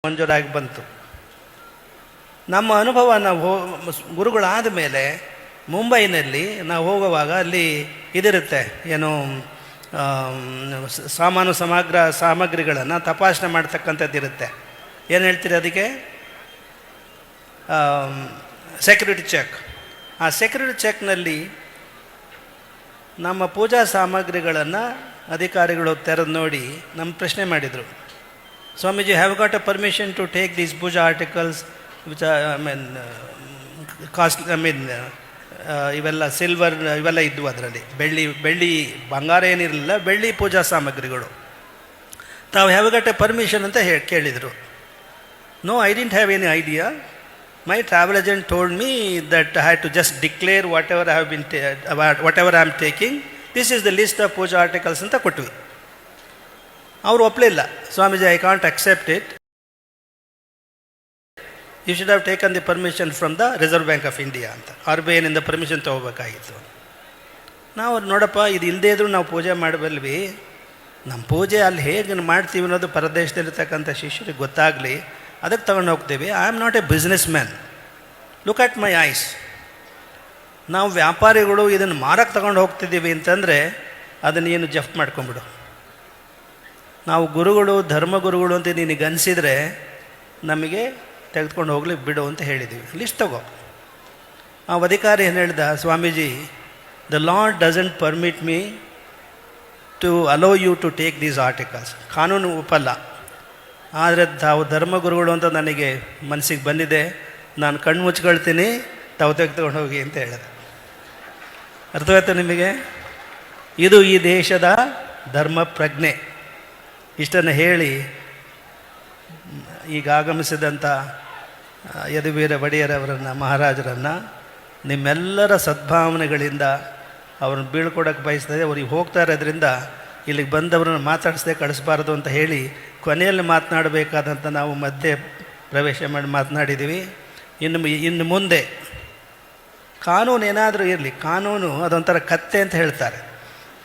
ಮಂಜೂರಾಗಿ ಬಂತು. ನಮ್ಮ ಅನುಭವ ನಾವು ಗುರುಗಳಾದ ಮೇಲೆ ಮುಂಬೈನಲ್ಲಿ ನಾವು ಹೋಗುವಾಗ ಅಲ್ಲಿ ಇದಿರುತ್ತೆ, ಏನು ಸಾಮಗ್ರಿಗಳನ್ನು ತಪಾಸಣೆ ಮಾಡ್ತಕ್ಕಂಥದ್ದು ಇರುತ್ತೆ. ಏನು ಹೇಳ್ತೀರಿ ಅದಕ್ಕೆ? Security check. ಆ ಸೆಕ್ಯೂರಿಟಿ ಚೆಕ್ನಲ್ಲಿ ನಮ್ಮ ಪೂಜಾ ಸಾಮಗ್ರಿಗಳನ್ನು ಅಧಿಕಾರಿಗಳು ತೆರೆದು ನೋಡಿ ನಮ್ಮ ಪ್ರಶ್ನೆ ಮಾಡಿದರು. Swamiji, have got a permission to take these puja articles which ಇವೆಲ್ಲ ಸಿಲ್ವರ್ ಇವೆಲ್ಲ ಇದ್ವು ಅದರಲ್ಲಿ. ಬೆಳ್ಳಿ ಬಂಗಾರ ಏನಿರಲಿಲ್ಲ, ಬೆಳ್ಳಿ ಪೂಜಾ ಸಾಮಗ್ರಿಗಳು. ತಾವು ಹ್ಯಾವ್ ಗಾಟ್ ಎ ಪರ್ಮಿಷನ್ ಅಂತ ಕೇಳಿದರು. No, I didn't have any idea. My travel agent told me that I had to just declare whatever I am taking. This is the list of puja articles ಅಂತ ಕೊಟ್ವಿ. ಅವರು ಒಪ್ಪಲಿಲ್ಲ. Swamiji, I can't accept it. You should have taken the permission from the Reserve Bank of India ಅಂತ. RBI ನಿಂದ permission ತೊಗೋಬೇಕಾಗಿತ್ತು. ನಾವು ನೋಡಪ್ಪ, ಇದು ಇಲ್ಲದೇ ಇದ್ರೂ ನಾವು ಪೂಜೆ ಮಾಡಬಲ್ವಿ, ನಮ್ಮ ಪೂಜೆ ಅಲ್ಲಿ ಹೇಗೆ ಮಾಡ್ತೀವಿ ಅನ್ನೋದು ಪರದೇಶದಲ್ಲಿರ್ತಕ್ಕಂಥ ಶಿಷ್ಯರಿಗೆ ಗೊತ್ತಾಗಲಿ, ಅದಕ್ಕೆ ತಗೊಂಡು ಹೋಗ್ತೀವಿ. I am not A business man. Look at my ice. ನಾವು ವ್ಯಾಪಾರಿಗಳು ಇದನ್ನು ಮಾರಕ್ಕೆ ತಗೊಂಡು ಹೋಗ್ತಿದ್ದೀವಿ ಅಂತಂದರೆ ಅದನ್ನು ಏನು ಜಫ್ಟ್ ಮಾಡ್ಕೊಂಬಿಡು. ನಾವು ಗುರುಗಳು, ಧರ್ಮಗುರುಗಳು ಅಂತ ನಿನಗೆ ಅನಿಸಿದರೆ ನಮಗೆ ತೆಗೆದುಕೊಂಡು ಹೋಗ್ಲಿಕ್ಕೆ ಬಿಡು ಅಂತ ಹೇಳಿದ್ದೀವಿ. ಲಿಸ್ಟ್ ತಗೋ. ಆ ಅಧಿಕಾರಿ ಏನು ಹೇಳ್ದ, Swamiji, the lord doesn't permit me to allow you to take these articles. ಕಾನೂನು ಒಪ್ಪಲ್ಲ, ಆದರೆ ತಾವು ಧರ್ಮಗುರುಗಳು ಅಂತ ನನಗೆ ಮನಸ್ಸಿಗೆ ಬಂದಿದೆ, ನಾನು ಕಣ್ಣು ಮುಚ್ಕೊಳ್ತೀನಿ, ತಾವು ತೆಗೆದುಕೊಂಡು ಹೋಗಿ ಅಂತ ಹೇಳಿದೆ. ಅರ್ಥವಾಯ್ತು ನಿಮಗೆ? ಇದು ಈ ದೇಶದ ಧರ್ಮ ಪ್ರಜ್ಞೆ. ಇಷ್ಟನ್ನು ಹೇಳಿ ಈಗ ಆಗಮಿಸಿದಂಥ ಯದುವೀರ ಒಡೆಯರವರನ್ನು, ಮಹಾರಾಜರನ್ನು ನಿಮ್ಮೆಲ್ಲರ ಸದ್ಭಾವನೆಗಳಿಂದ ಅವ್ರನ್ನ ಬೀಳ್ಕೊಡೋಕ್ಕೆ ಬಯಸ್ತದೆ. ಅವ್ರಿಗೆ ಹೋಗ್ತಾ ಇರೋದ್ರಿಂದ ಇಲ್ಲಿಗೆ ಬಂದವ್ರನ್ನ ಮಾತಾಡಿಸದೆ ಕಳಿಸ್ಬಾರ್ದು ಅಂತ ಹೇಳಿ ಕೊನೆಯಲ್ಲಿ ಮಾತನಾಡಬೇಕಾದಂಥ ನಾವು ಮಧ್ಯೆ ಪ್ರವೇಶ ಮಾಡಿ ಮಾತನಾಡಿದ್ದೀವಿ. ಇನ್ನು ಮುಂದೆ ಕಾನೂನು ಏನಾದರೂ ಇರಲಿ, ಕಾನೂನು ಅದೊಂಥರ ಕತ್ತೆ ಅಂತ ಹೇಳ್ತಾರೆ.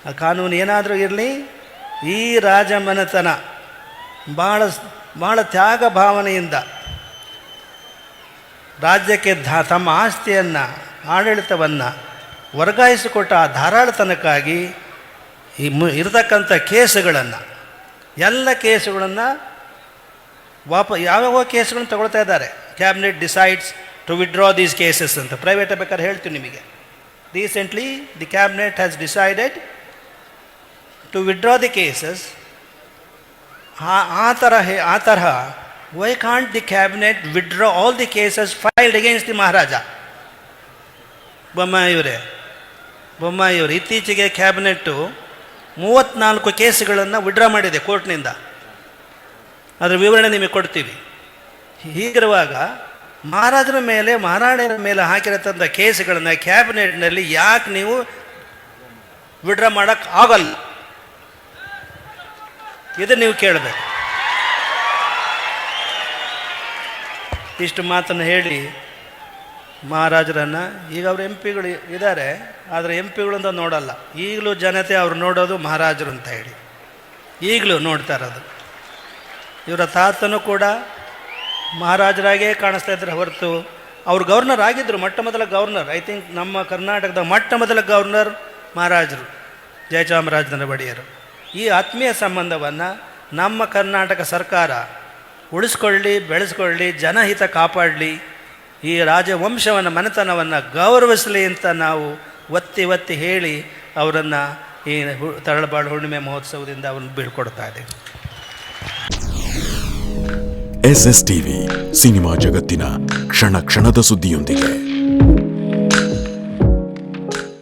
ಆ ಕಾನೂನು ಏನಾದರೂ ಇರಲಿ, ಈ ರಾಜಮನೆತನ ಭಾಳ ತ್ಯಾಗ ಭಾವನೆಯಿಂದ ರಾಜ್ಯಕ್ಕೆ ತಮ್ಮ ಆಸ್ತಿಯನ್ನು, ಆಡಳಿತವನ್ನು ವರ್ಗಾಯಿಸಿಕೊಟ್ಟ ಆ ಧಾರಾಳತನಕ್ಕಾಗಿ ಇರತಕ್ಕಂಥ ಕೇಸುಗಳನ್ನು, ಎಲ್ಲ ಕೇಸುಗಳನ್ನು ಯಾವ್ಯಾವ ಕೇಸುಗಳನ್ನು ತಗೊಳ್ತಾ ಇದ್ದಾರೆ. Cabinet decides to withdraw these cases ಅಂತ ಪ್ರೈವೇಟ್ ಬೇಕಾದ್ರೆ ಹೇಳ್ತೀವಿ ನಿಮಗೆ. Recently the cabinet has decided to withdraw the cases. ಆ ತರಹ why can't the cabinet withdraw all the cases filed against the Maharaja? ಬೊಮ್ಮಾಯಿಯವರು ಇತ್ತೀಚೆಗೆ ಕ್ಯಾಬಿನೆಟ್ಟು 34 ಕೇಸುಗಳನ್ನು ವಿಡ್ರಾ ಮಾಡಿದೆ ಕೋರ್ಟ್ನಿಂದ. ಅದರ ವಿವರಣೆ ನಿಮಗೆ ಕೊಡ್ತೀವಿ. ಹೀಗಿರುವಾಗ ಮಹಾರಾಜರ ಮೇಲೆ, ಮಹಾರಾಣಿಯರ ಮೇಲೆ ಹಾಕಿರತಕ್ಕಂಥ ಕೇಸುಗಳನ್ನು ಕ್ಯಾಬಿನೆಟ್ನಲ್ಲಿ ಯಾಕೆ ನೀವು ವಿಡ್ರಾ ಮಾಡೋಕ್ಕೆ ಆಗಲ್ಲ? ಇದು ನೀವು ಕೇಳಬೇಕು. ಇಷ್ಟು ಮಾತನ್ನು ಹೇಳಿ ಮಹಾರಾಜರನ್ನು, ಈಗ ಅವರು ಎಂ ಪಿಗಳು ಇದ್ದಾರೆ, ಆದರೆ ಎಂ ಪಿಗಳು ಅಂತ ನೋಡಲ್ಲ. ಈಗಲೂ ಜನತೆ ಅವ್ರು ನೋಡೋದು ಮಹಾರಾಜರು ಅಂತ ಹೇಳಿ ಈಗಲೂ ನೋಡ್ತಾ ಇರೋದು. ಇವರ ತಾತನೂ ಕೂಡ ಮಹಾರಾಜರಾಗೇ ಕಾಣಿಸ್ತಾ ಇದ್ದಾರೆ ಹೊರತು, ಅವರು ಗವರ್ನರ್ ಆಗಿದ್ದರು, ಮೊಟ್ಟ ಮೊದಲ ಗವರ್ನರ್. ಐ ಥಿಂಕ್ ನಮ್ಮ ಕರ್ನಾಟಕದ ಮೊಟ್ಟ ಮೊದಲ ಗವರ್ನರ್ ಮಹಾರಾಜರು, ಜಯಚಾಮರಾಜನ ಒಡೆಯರು. ಈ ಆತ್ಮೀಯ ಸಂಬಂಧವನ್ನು ನಮ್ಮ ಕರ್ನಾಟಕ ಸರ್ಕಾರ ಉಳಿಸ್ಕೊಳ್ಳಿ, ಬೆಳೆಸ್ಕೊಳ್ಳಿ, ಜನಹಿತ ಕಾಪಾಡಲಿ, ಈ ರಾಜವಂಶವನ್ನು, ಮನೆತನವನ್ನು ಗೌರವಿಸಲಿ ಅಂತ ನಾವು ಒತ್ತಿ ಹೇಳಿ ಅವರನ್ನು ಈ ತರಳಬಾಳು ಹುಣ್ಣಿಮೆ ಮಹೋತ್ಸವದಿಂದ ಅವ್ರನ್ನ ಬೀಳ್ಕೊಡ್ತಾ ಇದ್ದೀವಿ. SS ಟಿವಿ, ಸಿನಿಮಾ ಜಗತ್ತಿನ ಕ್ಷಣ ಕ್ಷಣದ ಸುದ್ದಿಯೊಂದಿಗೆ.